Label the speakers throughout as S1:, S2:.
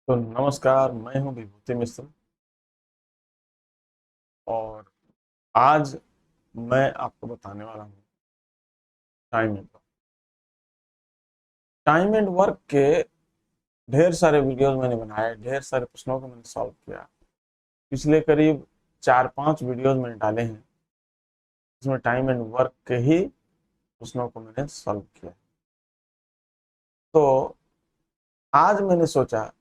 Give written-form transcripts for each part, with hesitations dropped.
S1: तो नमस्कार, मैं हूं विभूति मिश्र और आज मैं आपको बताने वाला हूं time and work. Time and work के ढेर सारे वीडियोस मैंने बनाए, ढेर सारे प्रश्नों को मैंने सॉल्व किया। पिछले करीब 4-5 वीडियोस मैंने डाले हैं जिसमें टाइम एंड वर्क के ही प्रश्नों को मैंने सॉल्व किया। तो आज मैंने सोचा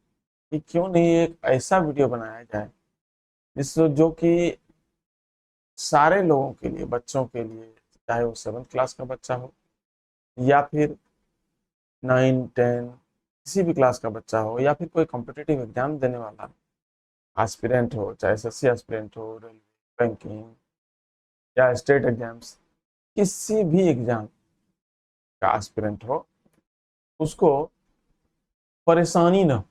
S1: कि क्यों नहीं एक ऐसा वीडियो बनाया जाए जिससे जो कि सारे लोगों के लिए, बच्चों के लिए, चाहे वो 7th क्लास का बच्चा हो या फिर 9, 10 किसी भी क्लास का बच्चा हो या फिर कोई कॉम्पिटिटिव एग्जाम देने वाला एस्पिरेंट हो, चाहे एसएससी एस्पिरेंट हो, रेलवे, बैंकिंग या स्टेट एग्जाम्स, किसी भी एग्जाम का एस्पिरेंट हो, उसको परेशानी ना हो।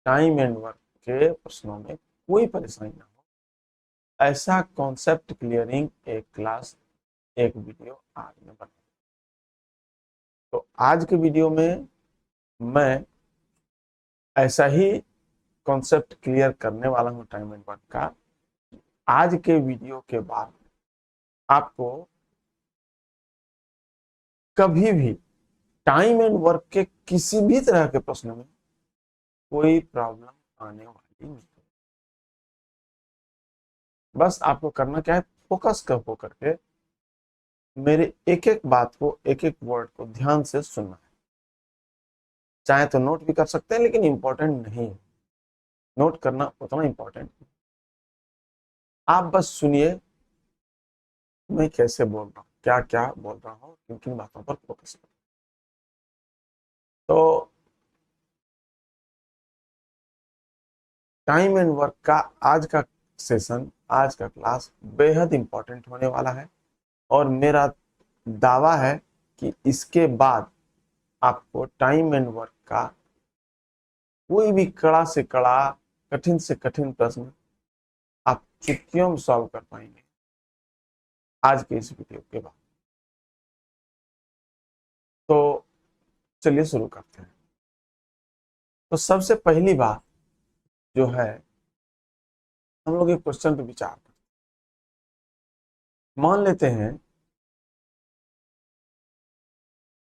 S1: टाइम एंड वर्क के प्रश्नों में कोई परेशानी ना हो, ऐसा कॉन्सेप्ट क्लियरिंग एक क्लास, एक वीडियो आज मैं बना। तो आज के वीडियो में मैं ऐसा ही कॉन्सेप्ट क्लियर करने वाला हूँ टाइम एंड वर्क का। आज के वीडियो के बाद आपको कभी भी टाइम एंड वर्क के किसी भी तरह के प्रश्न में कोई प्रॉब्लम आने वाली नहीं। बस आपको करना क्या है, फोकस कर होकर के मेरे एक एक बात को, एक एक वर्ड को ध्यान से सुनना है। चाहे तो नोट भी कर सकते हैं, लेकिन इंपॉर्टेंट नहीं है, नोट करना उतना इंपॉर्टेंट। आप बस सुनिए मैं कैसे बोल रहा हूँ, क्या क्या बोल रहा हूँ, किन किन बातों पर फोकस करें। तो टाइम एंड वर्क का आज का सेशन, आज का क्लास बेहद इंपॉर्टेंट होने वाला है और मेरा दावा है कि इसके बाद आपको टाइम एंड वर्क का कोई भी कड़ा से कड़ा, कठिन से कठिन प्रश्न आप चुटकियों में सॉल्व कर पाएंगे आज के इस वीडियो के बाद। तो चलिए शुरू करते हैं। तो सबसे पहली बात जो है, हम लोग एक क्वेश्चन पे विचार करते हैं। मान लेते हैं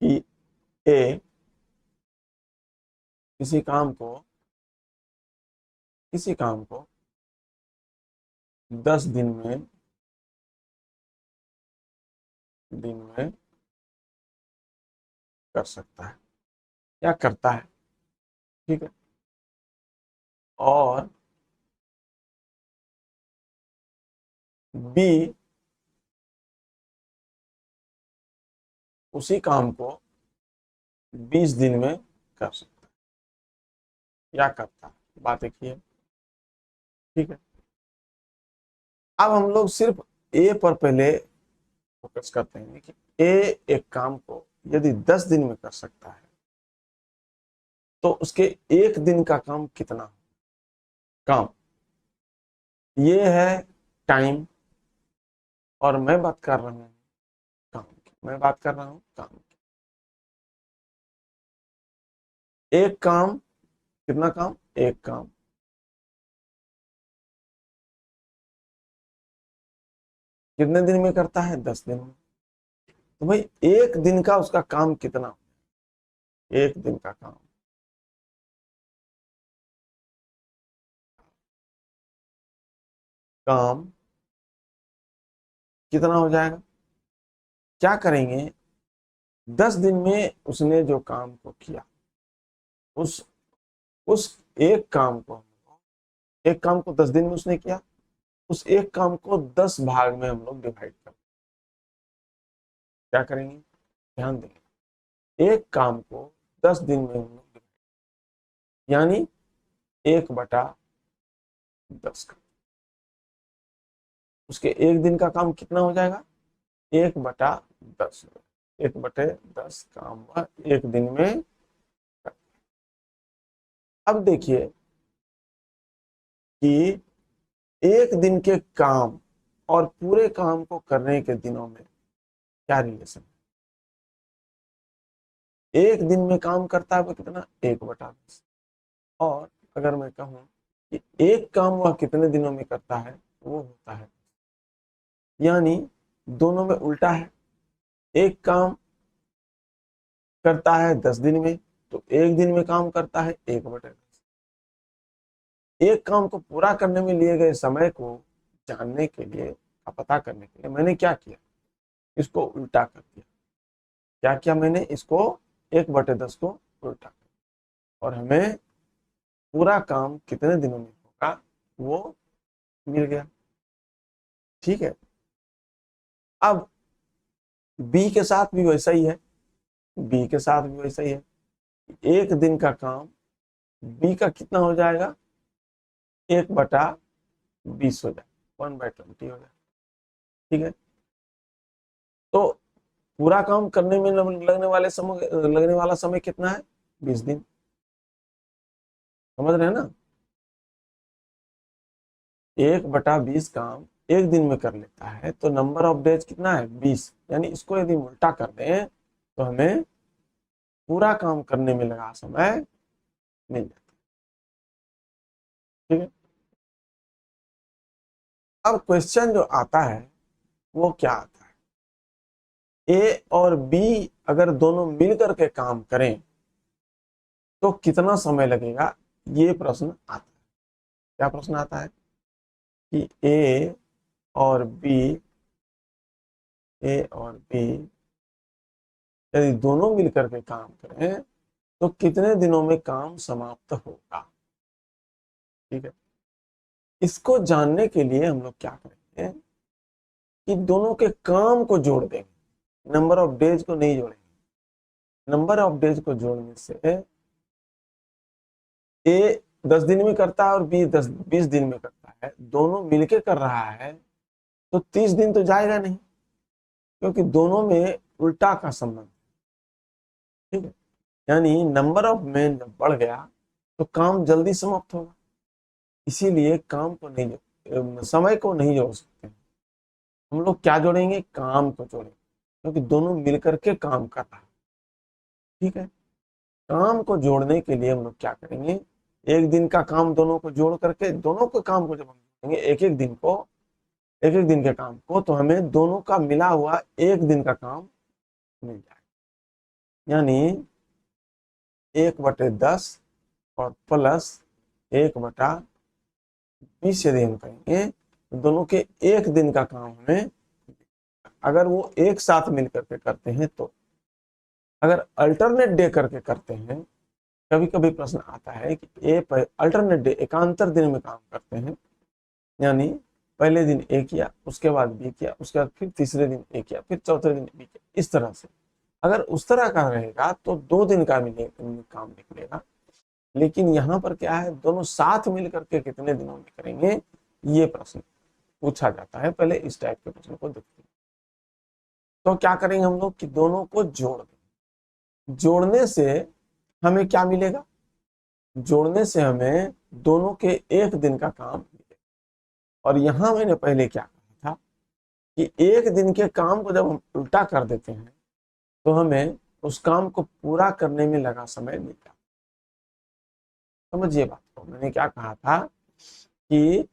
S1: कि ए किसी काम को, किसी काम को 10 दिन में कर सकता है या करता है, ठीक है। और बी उसी काम को 20 दिन में कर सकता है या करता है। बात एक ही है, ठीक है। अब हम लोग सिर्फ ए पर पहले फोकस करते हैं कि ए एक काम को यदि 10 दिन में कर सकता है तो उसके एक दिन का काम कितना काम, ये है टाइम। और मैं बात कर रहा हूं काम की, मैं बात कर रहा हूं काम की। एक काम, कितना काम, एक काम कितने दिन में करता है, 10 दिन में। तो भाई एक दिन का उसका काम कितना, एक दिन का काम, काम कितना हो जाएगा। क्या करेंगे, 10 दिन में उसने जो काम को किया, उस उस एक काम को, एक काम को 10 दिन में उसने किया, उस एक काम को 10 भाग में हम लोग डिवाइड कर, क्या करेंगे, ध्यान देंगे। एक काम को 10 दिन में हम लोग, यानी 1/10 का, उसके एक दिन का काम कितना हो जाएगा, 1/10। 1/10 काम हुआ एक दिन में। अब देखिए कि एक दिन के काम और पूरे काम को करने के दिनों में क्या रिलेशन है। एक दिन में काम करता है वो कितना, 1/10। और अगर मैं कहूँ कि एक काम वह कितने दिनों में करता है, वो होता है, यानी दोनों में उल्टा है। एक काम करता है 10 दिन में, तो एक दिन में काम करता है 1/10। एक काम को पूरा करने में लिए गए समय को जानने के लिए, का पता करने के लिए मैंने क्या किया, इसको उल्टा कर दिया। क्या किया मैंने, इसको 1/10 को उल्टा कर दिया और हमें पूरा काम कितने दिनों में होगा वो मिल गया। ठीक है। अब बी के साथ भी वैसा ही है, बी के साथ भी वैसा ही है। एक दिन का काम बी का कितना हो जाएगा, 1/20 हो जाएगा, 1/20 हो जाएगा। ठीक है। तो पूरा काम करने में लगने वाला समय कितना है, 20 दिन। समझ रहे हैं ना। 1/20 काम एक दिन में कर लेता है, तो नंबर ऑफ डेज कितना है, 20। यानी इसको यदि उल्टा कर दें तो हमें पूरा काम करने में लगा समय मिल जाता है। ठीक है। अब क्वेश्चन जो आता है वो क्या आता है, ए और बी अगर दोनों मिलकर के काम करें तो कितना समय लगेगा, ये प्रश्न आता है। क्या प्रश्न आता है कि ए और बी यदि दोनों मिलकर के काम करें तो कितने दिनों में काम समाप्त होगा। ठीक है। इसको जानने के लिए हम लोग क्या करेंगे कि दोनों के काम को जोड़ देंगे, नंबर ऑफ डेज को नहीं जोड़ेंगे। नंबर ऑफ डेज को जोड़ने से ए 10 दिन में करता है और बी 20 दिन में करता है, दोनों मिलके कर रहा है, तो 30 दिन तो जाएगा नहीं, क्योंकि दोनों में उल्टा का संबंध। ठीक है। यानी नंबर ऑफ मैन जब बढ़ गया तो काम जल्दी समाप्त होगा, इसीलिए काम को नहीं, समय को नहीं जोड़ सकते। हम लोग क्या जोड़ेंगे, काम को जोड़ेंगे, क्योंकि दोनों मिलकर के काम कर रहा है। ठीक है। काम को जोड़ने के लिए हम लोग क्या करेंगे, एक दिन का काम दोनों को जोड़ करके, दोनों के काम को जब हम जोड़ेंगे, एक एक दिन को, एक एक दिन के काम को, तो हमें दोनों का मिला हुआ एक दिन का काम मिल जाएगा। यानी 1/10 और प्लस 1/20 यदि हम करेंगे तो दोनों के एक दिन का काम हमें, अगर वो एक साथ मिलकर के करते हैं तो। अगर अल्टरनेट डे करके करते हैं, कभी कभी प्रश्न आता है कि ए पर अल्टरनेट डे, एकांतर दिन में काम करते हैं, यानी पहले दिन ए किया, उसके बाद बी किया, उसके बाद फिर तीसरे दिन ए किया, फिर चौथे दिन बी किया, इस तरह से। अगर उस तरह का रहेगा तो 2 दिन का काम निकलेगा। लेकिन यहाँ पर क्या है, दोनों साथ मिलकर के कितने दिनों में करेंगे, ये प्रश्न पूछा जाता है। पहले इस टाइप के प्रश्न को देखते हैं। तो क्या करेंगे हम लोग कि दोनों को जोड़ देंगे। जोड़ने से हमें क्या मिलेगा, जोड़ने से हमें दोनों के एक दिन का काम मिलेगा। और यहां मैंने पहले क्या कहा था कि एक दिन के काम को जब हम उल्टा कर देते हैं तो हमें उस काम को पूरा करने में लगा समय मिलता है। समझिए बात को, मैंने क्या कहा था कि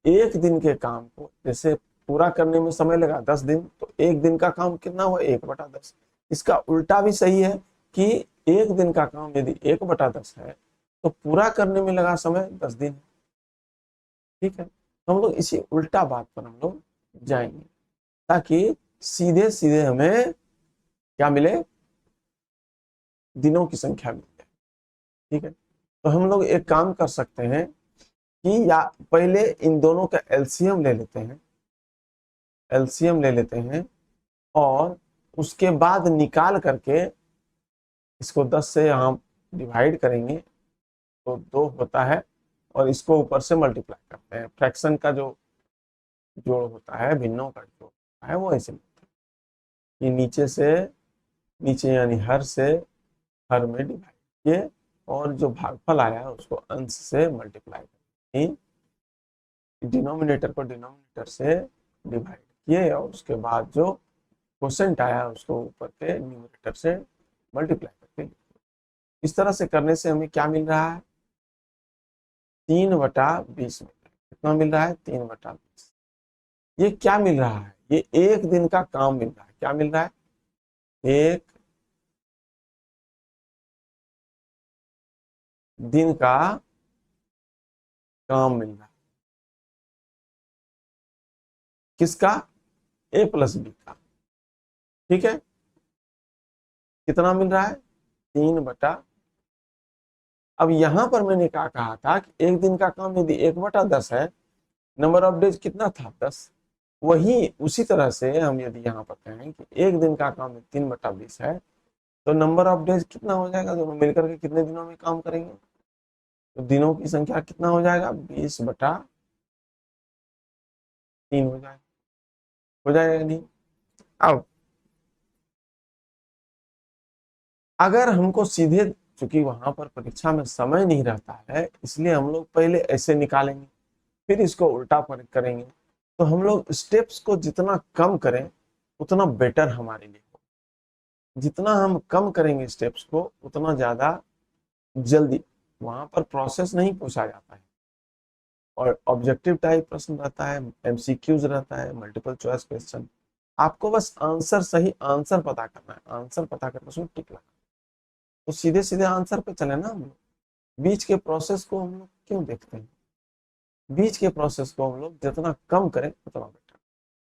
S1: एक दिन के काम को जैसे पूरा करने में समय लगा 10 दिन, तो एक दिन का काम कितना हुआ, 1/10। इसका उल्टा भी सही है कि एक दिन का काम यदि 1/10 है तो पूरा करने में लगा समय 10 दिन। ठीक है। तो हम लोग इसी उल्टा बात पर हम लोग जाएंगे, ताकि सीधे सीधे हमें क्या मिले, दिनों की संख्या मिल जाए। ठीक है। तो हम लोग एक काम कर सकते हैं कि या पहले इन दोनों का एलसीएम ले लेते हैं, एलसीएम ले लेते हैं और उसके बाद निकाल करके इसको 10 से हम डिवाइड करेंगे तो 2 होता है, और इसको ऊपर से मल्टीप्लाई करते हैं। फ्रैक्शन का जो जोड़ होता है, भिन्नों का जोड़ होता है, वो ऐसे मिलता है कि नीचे से नीचे, यानी हर से हर में डिवाइड किए, और जो भागफल आया उसको अंश से मल्टीप्लाई किए, डिनोमिनेटर को डिनोमिनेटर से डिवाइड किए, और उसके बाद जो क्वोशेंट आया उसको ऊपर के न्यूमरेटर से मल्टीप्लाई करके। इस तरह से करने से हमें क्या मिल रहा है, 3/20 मिल रहा है। कितना मिल रहा है? 3/20। ये क्या मिल रहा है? ये एक दिन का काम मिल रहा है। क्या मिल रहा है? एक दिन का काम मिल रहा है। किसका? ए प्लस बी का। ठीक है, कितना मिल रहा है? 3/। अब यहां पर मैंने क्या कहा था कि एक दिन का काम यदि 1/10 है, नंबर ऑफ डेज कितना था? 10। वही उसी तरह से हम यदि यहाँ पर कहें कि एक दिन का काम 3/20 है, तो नंबर ऑफ डेज कितना हो जाएगा? दोनों मिलकर के कितने दिनों में काम करेंगे? तो दिनों की संख्या कितना हो जाएगा? 20/3 हो जाएगा। हो जाएगा नहीं? अब अगर हमको सीधे, चूंकि वहां पर परीक्षा में समय नहीं रहता है, इसलिए हम लोग पहले ऐसे निकालेंगे, फिर इसको उल्टा करेंगे। तो हम लोग स्टेप्स को जितना कम करें उतना बेटर हमारे लिए हो। जितना हम कम करेंगे स्टेप्स को, उतना ज्यादा जल्दी। वहां पर प्रोसेस नहीं पूछा जाता है, और ऑब्जेक्टिव टाइप प्रश्न रहता है, एमसीक्यूज रहता है, मल्टीपल चॉइस क्वेश्चन। आपको बस आंसर, सही आंसर पता करना है। आंसर पता करके उसमें टिक लगाना। तो सीधे सीधे आंसर पे चले ना हम लोग। बीच के प्रोसेस को हम लोग क्यों देखते हैं? बीच के प्रोसेस को हम लोग जितना कम करें उतना बेटर।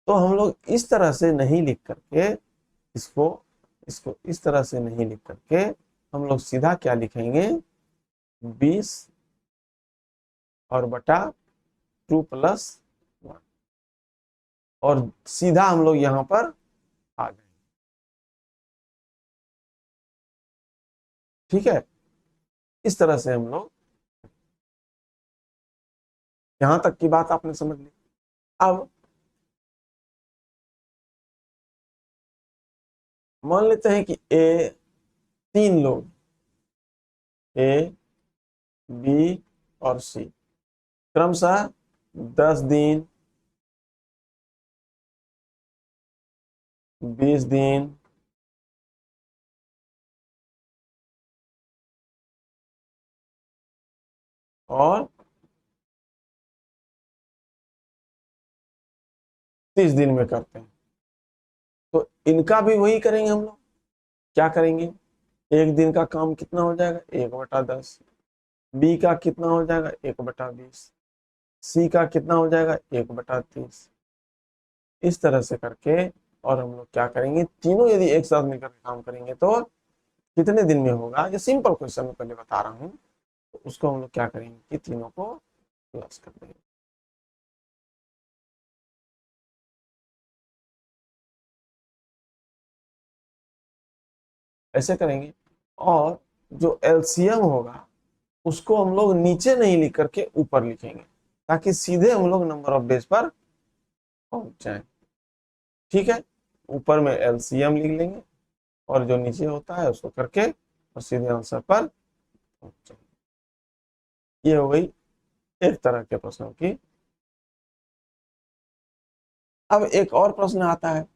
S1: तो हम लोग इस तरह से नहीं लिख करके इसको इसको इस तरह से नहीं लिख करके हम लोग सीधा क्या लिखेंगे? 20 और बटा 2+1, और सीधा हम लोग यहां पर आ गए। ठीक है, इस तरह से हम लोग, यहां तक की बात आपने समझ ली। अब मान लेते हैं कि ए, 3 लोग, ए, बी और सी, क्रमशः 10 दिन, 20 दिन, और 30 दिन में करते हैं। तो इनका भी वही करेंगे हम लोग। क्या करेंगे? एक दिन का काम कितना हो जाएगा? 1/10। बी का कितना हो जाएगा? 1/20। सी का कितना हो जाएगा? 1/30। इस तरह से करके, और हम लोग क्या करेंगे? तीनों यदि एक साथ मिलकर काम करेंगे तो कितने दिन में होगा? ये सिंपल क्वेश्चन में पहले बता रहा हूँ। तो उसको हम लोग क्या करेंगे कि तीनों को प्लस कर देंगे। ऐसे करेंगे। और जो एलसीएम होगा उसको हम लोग नीचे नहीं लिख करके ऊपर लिखेंगे, ताकि सीधे हम लोग नंबर ऑफ डेज पर पहुंच जाए। ठीक है, ऊपर में एलसीएम लिख लेंगे, और जो नीचे होता है उसको करके और सीधे आंसर पर पहुंच जाएंगे। ये हो गई एक तरह के प्रश्नों की। अब एक और प्रश्न आता है।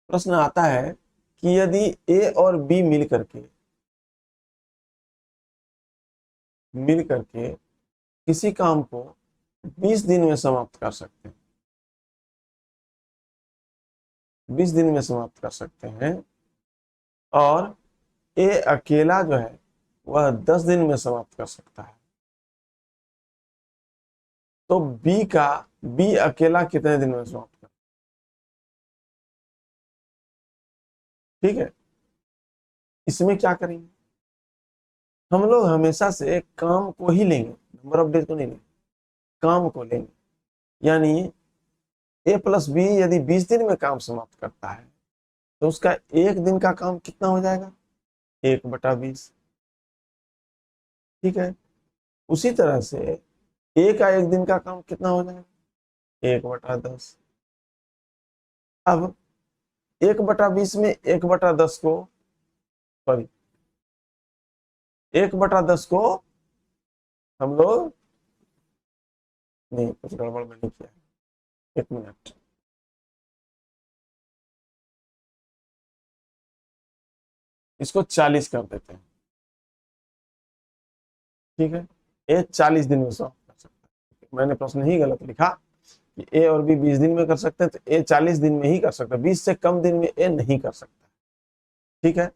S1: प्रश्न आता है कि यदि ए और बी मिल करके किसी काम को 20 दिन में समाप्त कर सकते हैं, 20 दिन में समाप्त कर सकते हैं, और ए अकेला जो है वह 10 दिन में समाप्त कर सकता है, तो बी अकेला कितने दिन में समाप्त कर? ठीक है, इसमें क्या करेंगे? हम लोग हमेशा से काम को ही लेंगे, नंबर ऑफ डेज को नहीं लेंगे, काम को लेंगे। यानी ए प्लस बी यदि 20 दिन में काम समाप्त करता है, तो उसका एक दिन का काम कितना हो जाएगा? 1/20। ठीक है, उसी तरह से ए का एक दिन का काम कितना हो जाएगा? 1/10। अब 1/20 में 1/10 को, सॉरी, 1/10 को हम लोग, नहीं, कुछ गड़बड़ मैंने किया है। 1 मिनट, इसको 40 कर देते हैं। ठीक है, ए 40 दिन में समाप्त कर सकता है। मैंने प्रश्न ही गलत लिखा कि ए और बी 20 दिन में कर सकते हैं, तो ए 40 दिन में ही कर सकता है, 20 से कम दिन में ए नहीं कर सकता। ठीक है,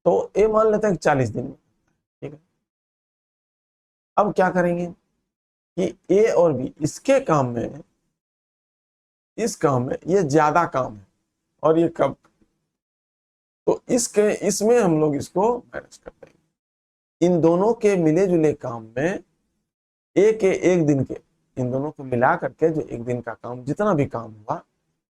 S1: तो ए मान लेते हैं 40 दिन में। ठीक है, अब क्या करेंगे कि ए और बी इसके काम में, इस काम में ये ज्यादा काम है और ये कम, तो इसमें हम लोग इसको मैनेज कर देंगे। इन दोनों के मिले जुले काम में एक दिन के, इन दोनों को मिला करके जो एक दिन का काम, जितना भी काम हुआ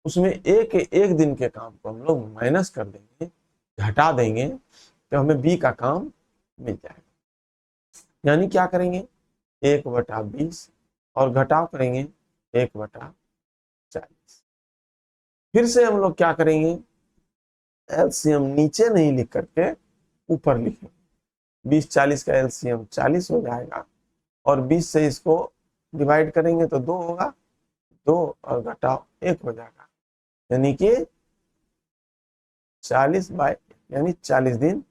S1: उसमें एक दिन के काम को हम लोग माइनस कर देंगे, घटा देंगे, तो हमें बी का काम मिल जाएगा। यानी क्या करेंगे, 1/20 और घटाव करेंगे 1/40। फिर से हम लोग क्या करेंगे, एलसीएम नीचे नहीं लिख करके ऊपर लिखेंगे। 20-40 का एलसीएम 40 हो जाएगा और 20 से इसको डिवाइड करेंगे तो 2 होगा, 2 और घटाव 1 हो जाएगा, यानी कि 40 बाय, यानी 40 दिन,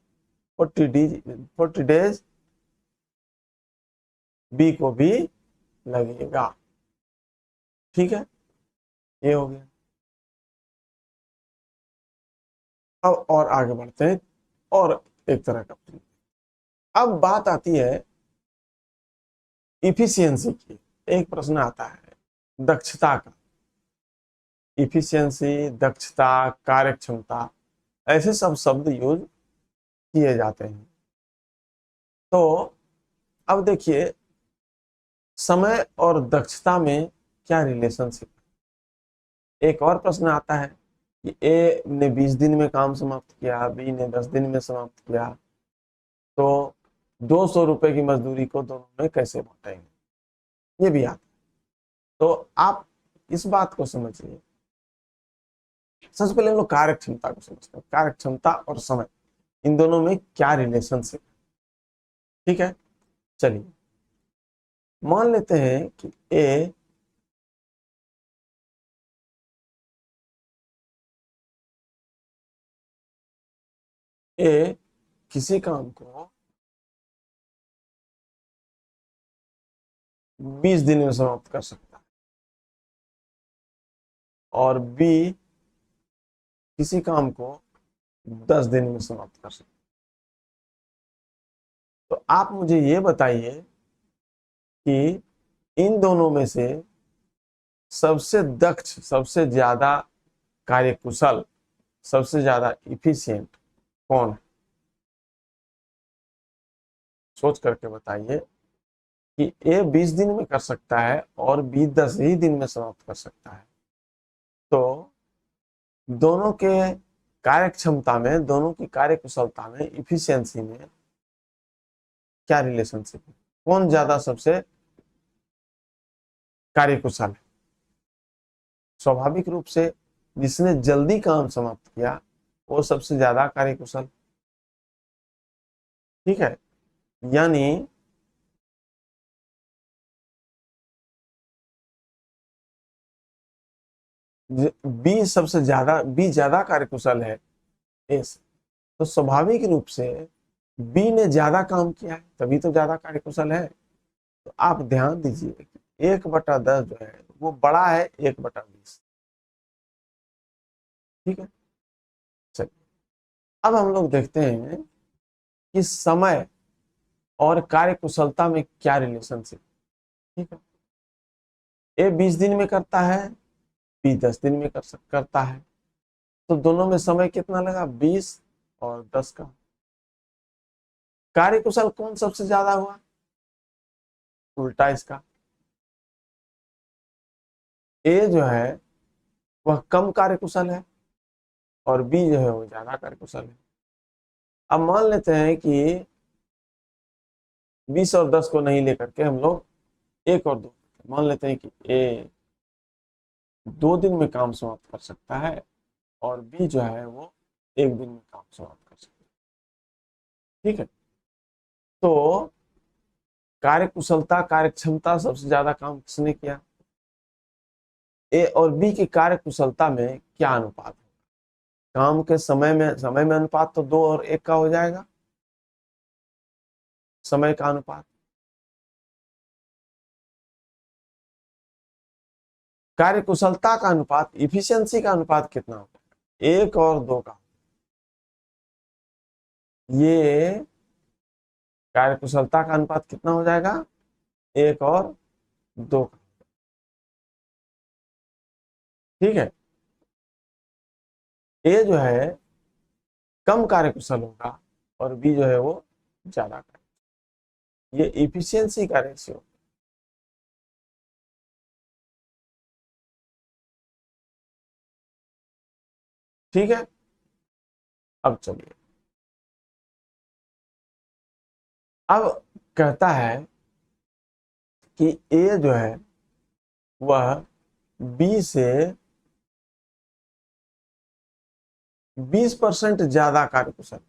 S1: 40 डेज बी को भी लगेगा। ठीक है, ये हो गया। अब और आगे बढ़ते हैं, और एक तरह का, अब बात आती है इफिशियंसी की। एक प्रश्न आता है दक्षता का, इफिशियंसी, दक्षता, कार्यक्षमता, ऐसे सब शब्द यूज किए जाते हैं। तो अब देखिए, समय और दक्षता में क्या रिलेशनशिप। एक और प्रश्न आता है कि ए ने 20 दिन में काम समाप्त किया, बी ने 10 दिन में समाप्त किया, तो 200 रुपए की मजदूरी को दोनों में कैसे बांटेंगे, ये भी आता है। तो आप इस बात को समझिए, सबसे पहले हम लोग कार्यक्षमता को समझते हैं। कार्यक्षमता और समय, इन दोनों में क्या रिलेशनशिप। ठीक है, चलिए मान लेते हैं कि ए किसी काम को 20 दिन में समाप्त कर सकता है और बी किसी काम को 10 दिन में समाप्त कर सकता है। तो आप मुझे ये बताइए कि इन दोनों में से सबसे दक्ष, सबसे ज्यादा कार्यकुशल, सबसे ज्यादा इफिशिएंट कौन है। सोच करके बताइए कि ए 20 दिन में कर सकता है और बी 10 ही दिन में समाप्त कर सकता है। तो दोनों के कार्य क्षमता में, दोनों की कार्य कुशलता में, इफिशियंसी में क्या रिलेशनशिप है, कौन ज्यादा सबसे कार्यकुशल है। स्वाभाविक रूप से जिसने जल्दी काम समाप्त किया वो सबसे ज्यादा कार्यकुशल। ठीक है, यानी बी ज्यादा कार्यकुशल है ए से, तो स्वाभाविक रूप से बी ने ज्यादा काम किया है, तभी तो ज्यादा कार्यकुशल है। तो आप ध्यान दीजिए कि 1/10 जो है वो बड़ा है 1/20। ठीक है, चलिए अब हम लोग देखते हैं कि समय और कार्य कुशलता में क्या रिलेशनशिप। ठीक है, ए 20 दिन में करता है, बी 10 दिन में करता है, तो दोनों में समय कितना लगा, 20 और 10 का। कार्य कुशल कौन सबसे ज्यादा हुआ, उल्टा इसका, ए जो है वह कम कार्य कुशल है और बी जो है वो ज्यादा कार्य कुशल है। अब मान लेते हैं कि 20 और 10 को नहीं लेकर के हम लोग 1 और 2 मान लेते हैं कि ए 2 दिन में काम समाप्त कर सकता है और बी जो है वो 1 दिन में काम समाप्त कर सकता है। ठीक है, तो कार्य कुशलता, कार्य क्षमता, सबसे ज्यादा काम किसने किया, ए और बी की कार्य कुशलता में क्या अनुपात है। काम के समय में अनुपात तो 2 और 1 का हो जाएगा, समय का अनुपात। कार्यकुशलता का अनुपात, इफिशियंसी का अनुपात कितना होता है? 1 और 2 का। ये कार्यकुशलता का अनुपात कितना हो जाएगा? 1 और 2 का। ठीक है। ए जो है कम कार्यकुशल होगा और बी जो है वो ज्यादा कार्यकुशल। ये इफिशियंसी का रेशियो। ठीक है। अब चलिए, अब कहता है कि ए जो है वह बी से 20% ज्यादा कार्यकुशल।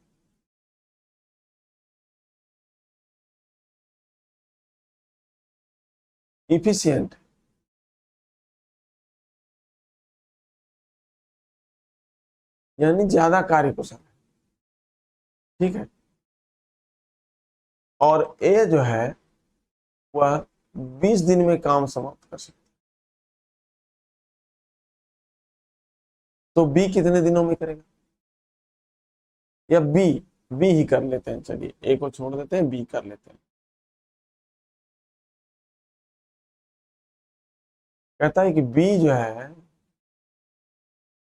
S1: इफिशियंट यानी ज्यादा कार्यकुशल। ठीक है। और ए जो है वह 20 दिन में काम समाप्त कर सकता है। तो बी कितने दिनों में करेगा? या बी बी ही कर लेते हैं, चलिए ए को छोड़ देते हैं, बी कर लेते हैं। कहता है कि बी जो है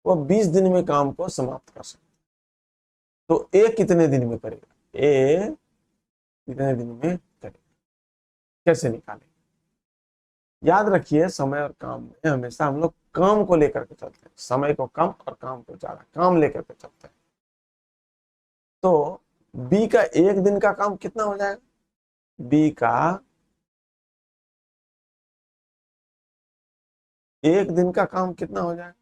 S1: वो 20 दिन में काम को समाप्त कर सकता है। तो ए कितने दिन में करेगा? ए कितने दिन में करेगा? कैसे निकालेंगे? याद रखिए, समय और काम में हमेशा हम लोग काम को लेकर के चलते हैं, समय को कम और काम को ज्यादा, काम लेकर के चलते हैं। तो बी का 1 दिन का काम कितना हो जाएगा? बी का 1 दिन का काम कितना हो जाएगा?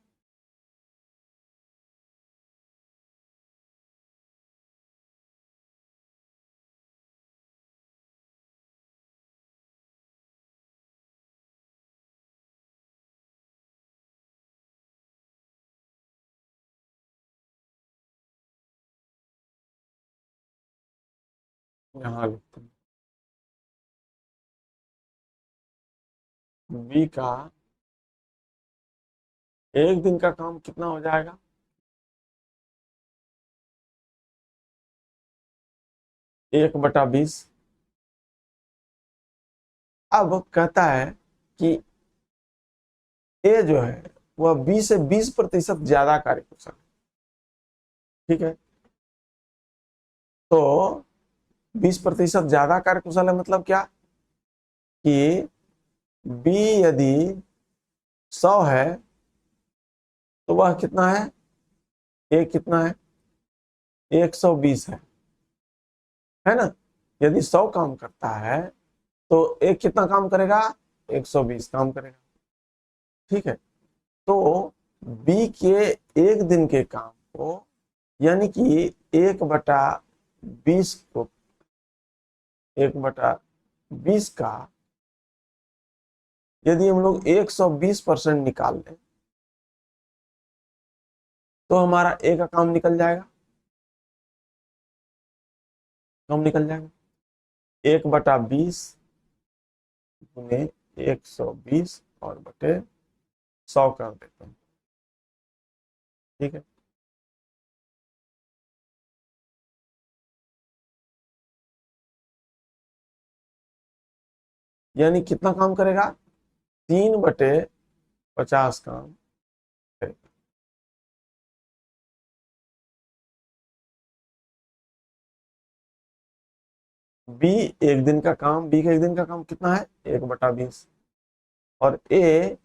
S1: यहां लिखते हैं, बी का 1 दिन का काम कितना हो जाएगा? 1/20। अब कहता है कि ए जो है वह बी से 20% ज्यादा कार्यकुशल है। ठीक है। तो 20% ज्यादा कार्यकुशल है मतलब क्या? कि बी यदि 100 है तो वह कितना है? ए कितना है? 120 है ना? यदि 100 काम करता है तो ए कितना काम करेगा? 120 काम करेगा। ठीक है। तो बी के 1 दिन के काम को, यानी कि 1/20 को, 1/20 का यदि हम लोग 120% निकाल लें तो हमारा ए का काम निकल जाएगा। काम निकल जाएगा 1/20 गुने 120 और बटे 100 कर देते हैं। ठीक है। यानी कितना काम करेगा? 3/50 काम करेगा। बी 1 दिन का काम, बी का 1 दिन का काम कितना है? 1/20। और ए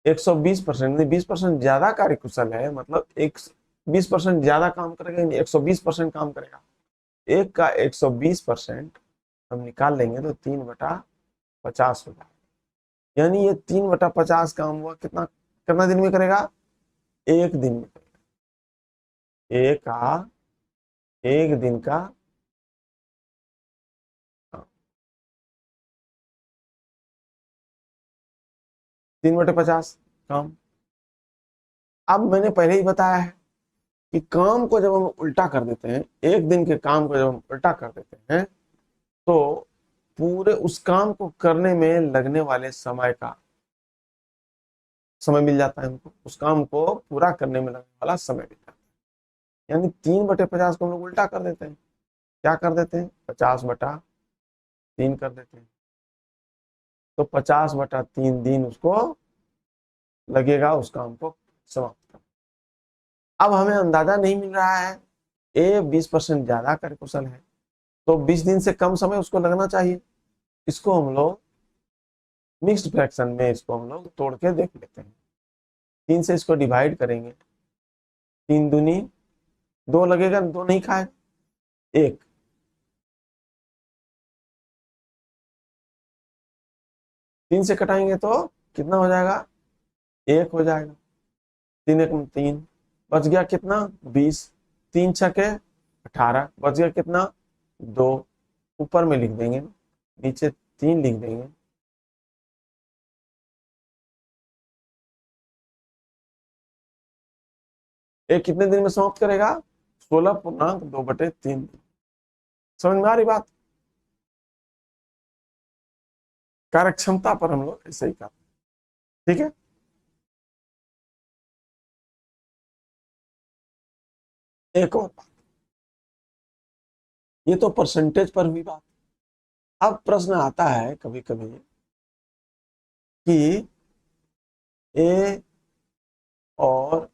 S1: 120%, 20% ज्यादा कार्यकुशल है, मतलब एक 20% ज्यादा काम करेगा, 120% काम करेगा। एक का 120% हम निकाल लेंगे तो 3/50 हो जाएगा। यानी ये 3/50 काम हुआ, कितना कितना दिन में करेगा? 1 दिन में करेगा। ए का 1 दिन का काम, 3/50 काम। अब मैंने पहले ही बताया है कि काम को जब हम उल्टा कर देते हैं, 1 दिन के काम को जब हम उल्टा कर देते हैं तो पूरे उस काम को करने में लगने वाले समय का समय मिल जाता है उनको, उस काम को पूरा करने में लगने वाला समय मिल जाता है। यानी 3/50 को हम लोग उल्टा कर देते हैं। क्या कर देते हैं? 50/3 कर देते हैं। तो 50/3 दिन उसको लगेगा उस काम को समाप्त करने। अब हमें अंदाजा नहीं मिल रहा है, ए 20% ज्यादा कार्यकुशल है, तो 20 दिन से कम समय उसको लगना चाहिए। इसको हम लोग मिक्स्ड फ्रैक्शन में इसको हम लोग तोड़ के देख लेते हैं। 3 से इसको डिवाइड करेंगे, 3 दूनी 2 लगेगा, 2 नहीं खाए, 1। 3 से कटाएंगे तो कितना हो जाएगा? 1 हो जाएगा। 3 1 3, बच गया कितना? 20। 3 6 18, बच गया कितना? 2। ऊपर में लिख देंगे, नीचे 3 लिख देंगे। एक कितने दिन में समाप्त करेगा? 16.2/3। समझ में आ रही बात? कार्य क्षमता पर हम लोग ऐसे ही करते हैं। ठीक है, एक और बात, ये तो परसेंटेज पर हुई बात। अब प्रश्न आता है कभी कभी कि ए और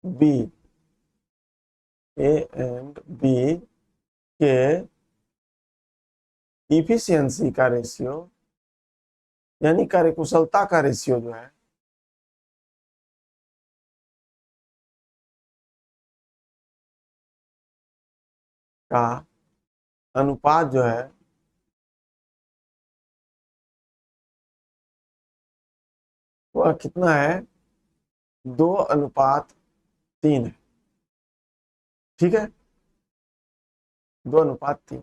S1: बी, ए एंड बी के इफिशियंसी का रेशियो, यानी कार्यकुशलता का रेशियो जो है, का अनुपात जो है वह कितना है? 2:3 है। ठीक है, 2:3।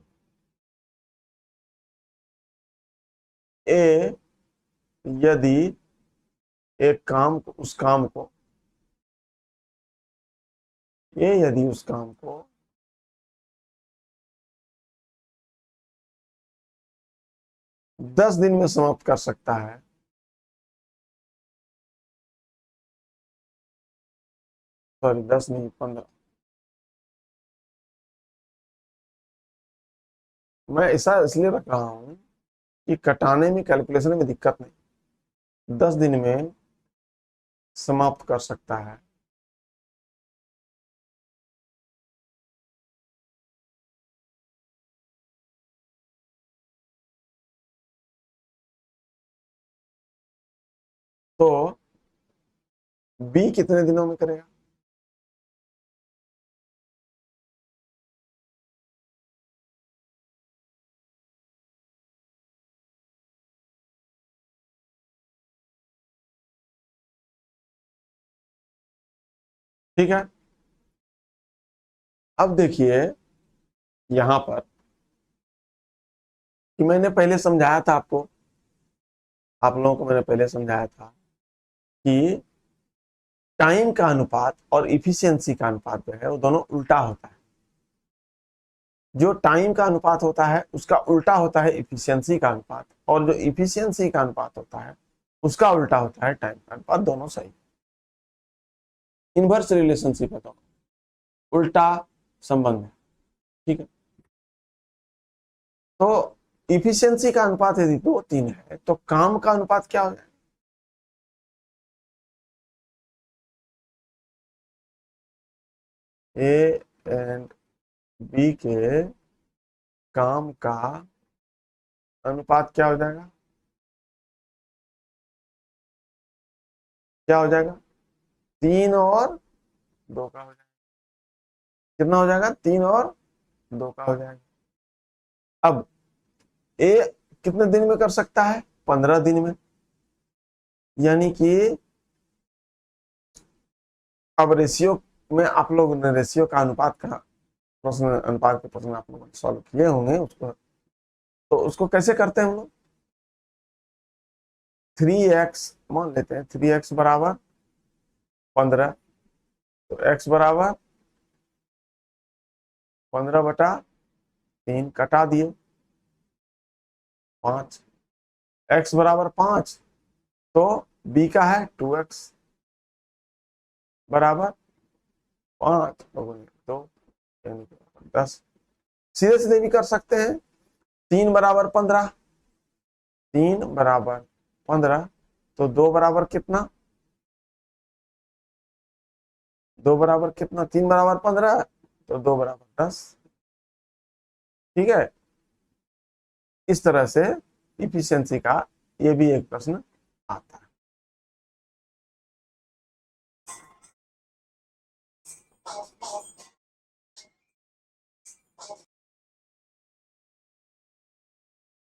S1: ए यदि एक काम को उस काम को ए यदि उस काम को 10 दिन में समाप्त कर सकता है, सॉरी 10 नहीं 15, मैं ऐसा इसलिए रख रहा हूं कि कटाने में कैलकुलेशन में दिक्कत नहीं, 10 दिन में समाप्त कर सकता है, तो बी कितने दिनों में करेगा? ठीक है, अब देखिए यहां पर कि मैंने पहले समझाया था आपको, आप लोगों को मैंने पहले समझाया था कि टाइम का अनुपात और इफिशियंसी का अनुपात जो है वो दोनों उल्टा होता है। जो टाइम का अनुपात होता है उसका उल्टा होता है इफिशियंसी का अनुपात, और जो इफिशियंसी का अनुपात होता है उसका उल्टा होता है टाइम का अनुपात। दोनों सही, इनवर्स रिलेशनशिप है, दोनों उल्टा संबंध है। ठीक है, तो इफिशियंसी का अनुपात यदि 2:3 है तो काम का अनुपात क्या हो जाएगा? ए एंड बी के काम का अनुपात क्या हो जाएगा? क्या हो जाएगा? 3 और 2 का हो जाएगा। कितना हो जाएगा? 3 और 2 का हो जाएगा। अब ए कितने दिन में कर सकता है? 15 दिन में। यानी कि अब रेशियो में आप लोग ने रेशियो का अनुपात का प्रश्न, अनुपात के प्रश्न आप लोग सॉल्व किए होंगे उसको, तो उसको कैसे करते हैं हम लोग? 3x मान लेते हैं, 3x बराबर 15, तो x बराबर 15/3 कटा दिए 5, x बराबर 5, तो बी का है 2x बराबर 5 2 यानी 10। सीधे सीधे भी कर सकते हैं। 3 बराबर 15, 3 बराबर 15, तो 2 बराबर कितना, 2 बराबर कितना, 3 बराबर 15 तो 2 बराबर 10। ठीक है, इस तरह से इफिशियंसी का ये भी एक प्रश्न आता है।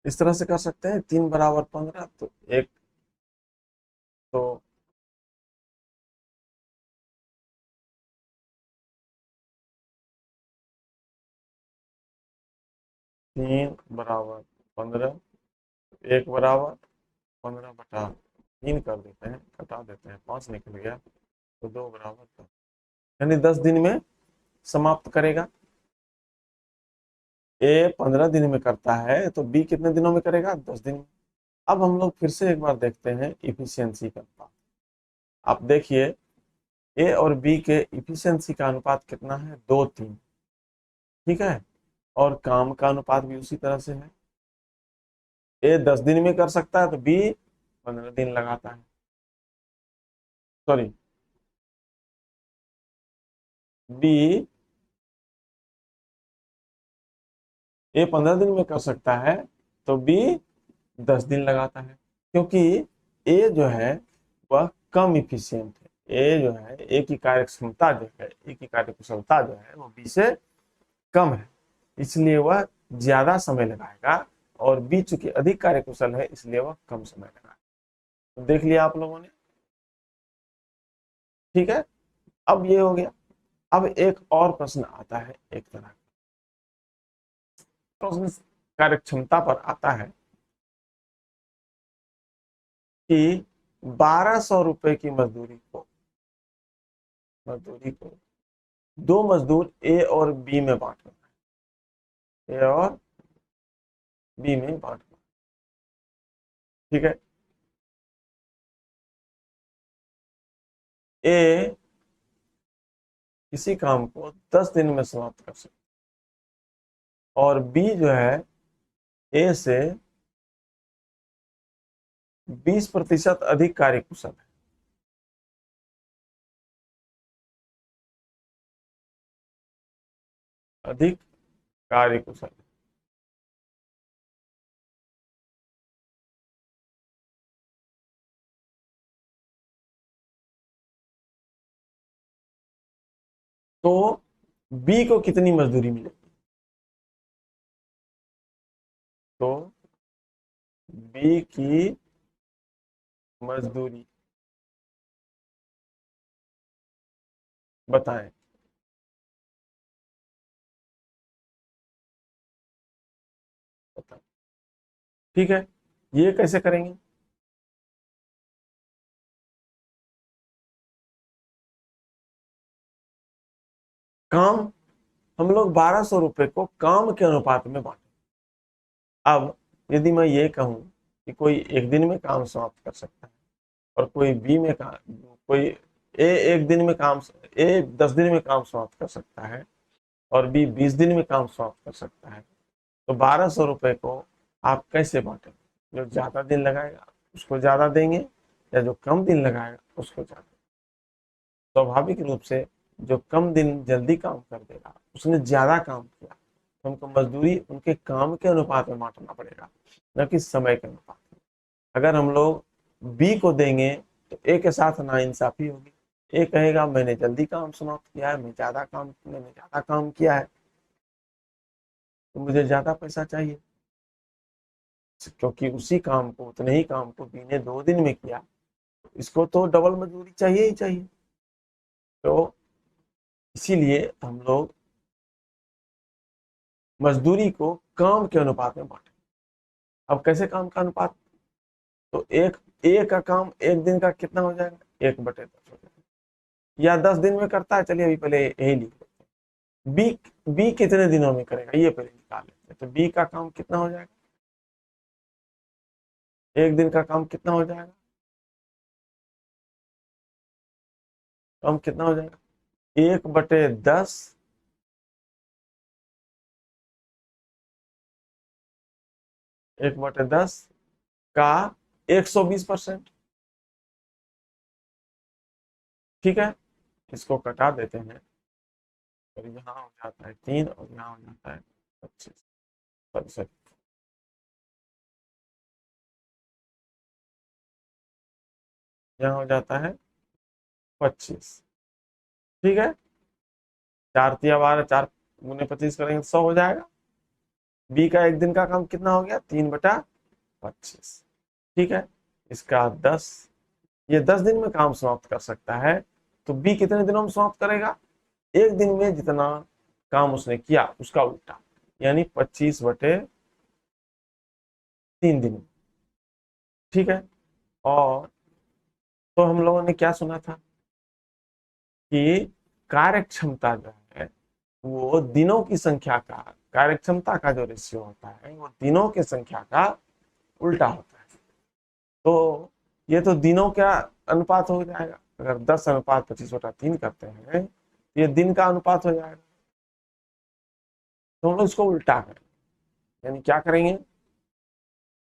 S1: इस तरह से कर सकते हैं, 3 बराबर 15 तो एक, तो 3 बराबर 15, 1 बराबर 15/3 कर देते हैं, घटा देते हैं, 5 निकल गया, तो 2 बराबर 10, यानी 10 दिन में समाप्त करेगा। ए 15 दिन में करता है तो बी कितने दिनों में करेगा, 10 दिन में। अब हम लोग फिर से एक बार देखते हैं इफिशियंसी का अनुपात। आप देखिए ए और बी के इफिशियंसी का अनुपात कितना है, 2:3। ठीक है, और काम का अनुपात भी उसी तरह से है। ए 10 दिन में कर सकता है तो बी 15 दिन लगाता है, सॉरी, बी ए 15 दिन में कर सकता है तो बी 10 दिन लगाता है, क्योंकि ए जो है वह कम इफिशियंट है। ए जो है, ए की कार्य क्षमता जो है, ए की कार्य कुशलता जो है वो बी से कम है, इसलिए वह ज्यादा समय लगाएगा, और बी चूंकि अधिक कार्य कुशल है इसलिए वह कम समय लगाएगा। तो देख लिया आप लोगों ने। ठीक है, अब ये हो गया। अब एक और प्रश्न आता है, एक तरह का प्रश्न कार्य क्षमता पर आता है कि 1200 रुपए की मजदूरी को दो मजदूर ए और बी में बांटना है, ए और बी में बांटना। ठीक है, ए किसी काम को 10 दिन में समाप्त कर सकता है और बी जो है ए से 20% अधिक कार्य कुशल है। अधिक कार्य कुशल है। तो बी को कितनी मजदूरी मिलेगी, तो बी की मजदूरी बताएं। बताएं। ठीक है, ये कैसे करेंगे। काम, हम लोग 1200 रुपए को काम के अनुपात में बांटे। अब यदि मैं ये कहूं कि कोई एक दिन में काम समाप्त कर सकता है और कोई बी में काम, कोई ए एक दिन में काम, ए 10 दिन में काम समाप्त कर सकता है और बी 20 दिन में काम समाप्त कर सकता है, तो 1200 रुपए को आप कैसे बांटेंगे। जो ज्यादा दिन लगाएगा उसको ज्यादा देंगे, या जो कम दिन लगाएगा उसको ज्यादा। स्वाभाविक रूप से जो कम दिन जल्दी काम कर देगा उसने ज्यादा काम किया, तो हमको मजदूरी उनके काम के अनुपात में बांटना पड़ेगा, न कि समय के अनुपात में। अगर हम लोग बी को देंगे तो ए के साथ नाइंसाफी होगी। ए कहेगा मैंने जल्दी काम समाप्त किया है, मैंने ज्यादा काम किया है, तो मुझे ज्यादा पैसा चाहिए, क्योंकि उसी काम को, उतने ही काम को बी ने 2 दिन में किया, इसको तो डबल मजदूरी चाहिए ही चाहिए। तो इसीलिए हम लोग मजदूरी को काम के अनुपात में बांटे। अब कैसे काम का अनुपात, तो एक ए का काम एक दिन का कितना हो जाएगा, 1/10 हो जाएगा, या 10 दिन में करता है, चलिए अभी पहले यही लिख लेते हैं। बी कितने दिनों में करेगा ये पहले निकाल लेते हैं। तो बी का काम कितना हो जाएगा, एक दिन का काम कितना हो जाएगा, तो हम कितना हो जाएगा, 1/10 1/10 का 120%। ठीक है, इसको कटा देते हैं, और यहाँ हो जाता है 3 और यहाँ हो जाता है 25%। यहाँ हो जाता है 25। ठीक है, 4×3 = 12, 4×25 करेंगे तो 100 हो जाएगा। बी का एक दिन का काम कितना हो गया, 3/25। ठीक है, इसका 10, ये 10 दिन में काम समाप्त कर सकता है। तो बी कितने दिनों में समाप्त करेगा, एक दिन में जितना काम उसने किया उसका उल्टा, यानी 25/3 दिन। ठीक है, और तो हम लोगों ने क्या सुना था कि कार्य क्षमता जो है वो दिनों की संख्या का, कार्य क्षमता का जो रेशियो होता है वो दिनों की संख्या का उल्टा होता है। तो ये तो दिनों का अनुपात हो जाएगा, अगर 10:25/3 करते हैं तो ये दिन का अनुपात हो जाएगा। तो हम लोग इसको उल्टा करेंगे, यानी क्या करेंगे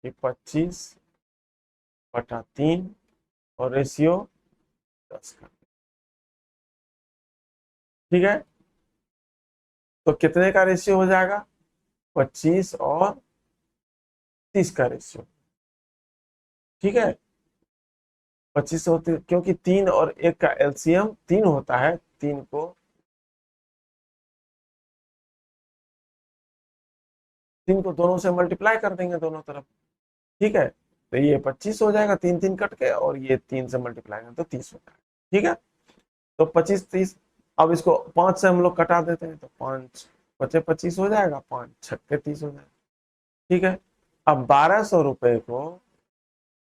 S1: कि 25/3 और रेशियो 10 का। ठीक है, तो कितने का रेशियो हो जाएगा, 25 और 30 का रेशियो। ठीक है, 25 होते, क्योंकि 3 और 1 का एलसीएम 3 होता है, 3 को दोनों से मल्टीप्लाई कर देंगे दोनों तरफ। ठीक है, तो ये 25 हो जाएगा, 3 3 कट के, और ये 3 से मल्टीप्लाई करें तो 30 हो जाएगा। ठीक है, तो 25 30, अब इसको 5 से हम लोग कटा देते हैं तो 5×5 = 25 हो जाएगा, 5×6 = 30 हो जाएगा। ठीक है, अब 1200 रुपए को,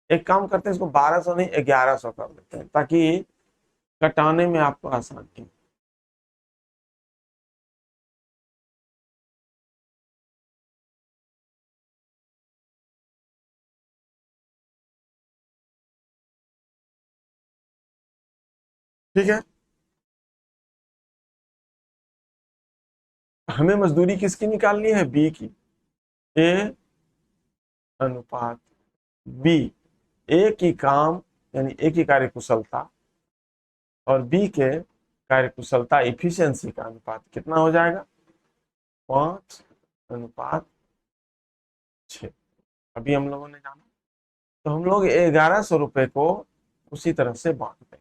S1: एक काम करते हैं, इसको 1200 नहीं 1100 कर देते हैं ताकि कटाने में आपको आसानी हो। ठीक है, हमें मजदूरी किसकी निकालनी है, बी की। ए अनुपात बी, ए की काम यानी ए की कार्य कुशलता और बी के कार्य कुशलता इफिशियंसी का अनुपात कितना हो जाएगा, 5:6। अभी हम लोगों ने जाना, तो हम लोग 1100 रुपए को उसी तरह से बांट दें,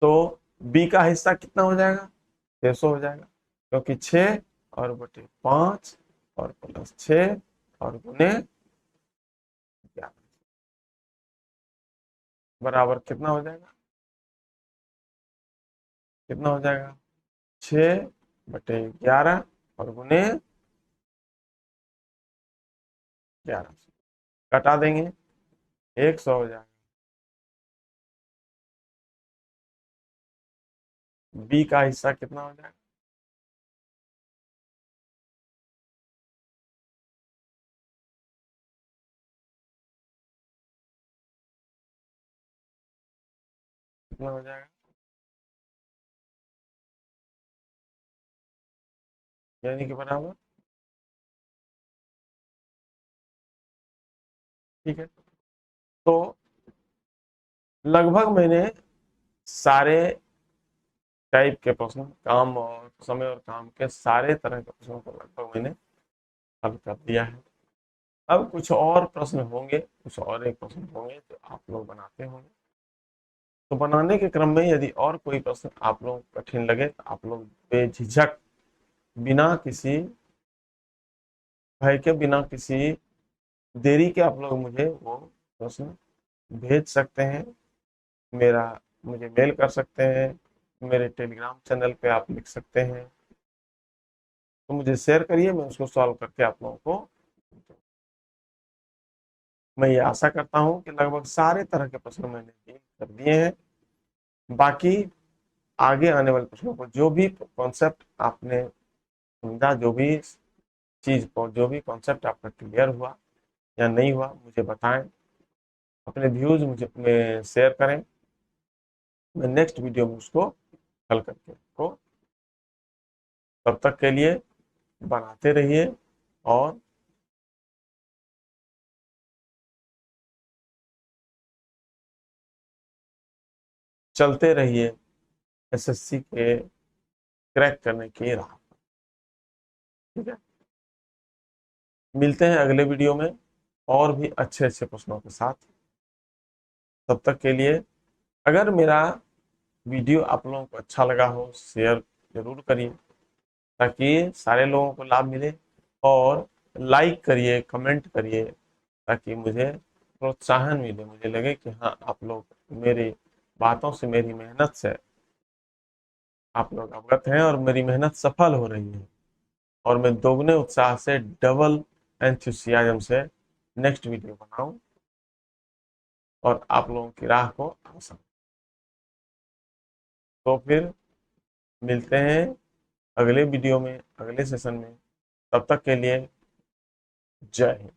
S1: तो बी का हिस्सा कितना हो जाएगा, 600 हो जाएगा, क्योंकि 6/5 और +6 और गुने 11 बराबर कितना हो जाएगा, कितना हो जाएगा, 6/11 और गुने 1100, कटा देंगे 100 हो जाएगा। बी का हिस्सा कितना हो जाएगा, कितना हो जाएगा, यानी कि बराबर। ठीक है, तो लगभग मैंने सारे टाइप के प्रश्न, काम और समय और काम के सारे तरह के प्रश्नों को लगभग मैंने हल कर दिया है। अब कुछ और प्रश्न होंगे, कुछ और एक प्रश्न होंगे जो आप लोग बनाते होंगे, तो बनाने के क्रम में यदि और कोई प्रश्न आप लोग कठिन लगे तो आप लोग बेझिझक, बिना किसी भय के, बिना किसी देरी के आप लोग मुझे वो प्रश्न भेज सकते हैं। मेरा मुझे मेल कर सकते हैं, मेरे टेलीग्राम चैनल पे आप लिख सकते हैं, तो मुझे शेयर करिए, मैं उसको सॉल्व करके आप लोगों को, मैं ये आशा करता हूँ कि लगभग सारे तरह के प्रश्न मैंने डील कर दिए हैं। बाकी आगे आने वाले प्रश्नों को, जो भी कॉन्सेप्ट आपने समझा, जो भी चीज को, जो भी कॉन्सेप्ट आपका क्लियर हुआ या नहीं हुआ, मुझे बताएं, अपने व्यूज मुझे में शेयर करें। मैं नेक्स्ट वीडियो में उसको हल करके आपको, तब तक के लिए बनाते रहिए और चलते रहिए एसएससी के क्रैक करने की राह। ठीक है, मिलते हैं अगले वीडियो में और भी अच्छे अच्छे प्रश्नों के साथ। तब तक के लिए अगर मेरा वीडियो आप लोगों को अच्छा लगा हो, शेयर जरूर करिए ताकि सारे लोगों को लाभ मिले, और लाइक करिए, कमेंट करिए ताकि मुझे प्रोत्साहन मिले, मुझे लगे कि हाँ आप लोग मेरी बातों से, मेरी मेहनत से आप लोग अवगत हैं और मेरी मेहनत सफल हो रही है, और मैं दोगुने उत्साह से, डबल एंथुसियाज्म से नेक्स्ट वीडियो बनाऊं और आप लोगों की राह को आसान। तो फिर मिलते हैं अगले वीडियो में, अगले सेशन में। तब तक के लिए जय हिंद।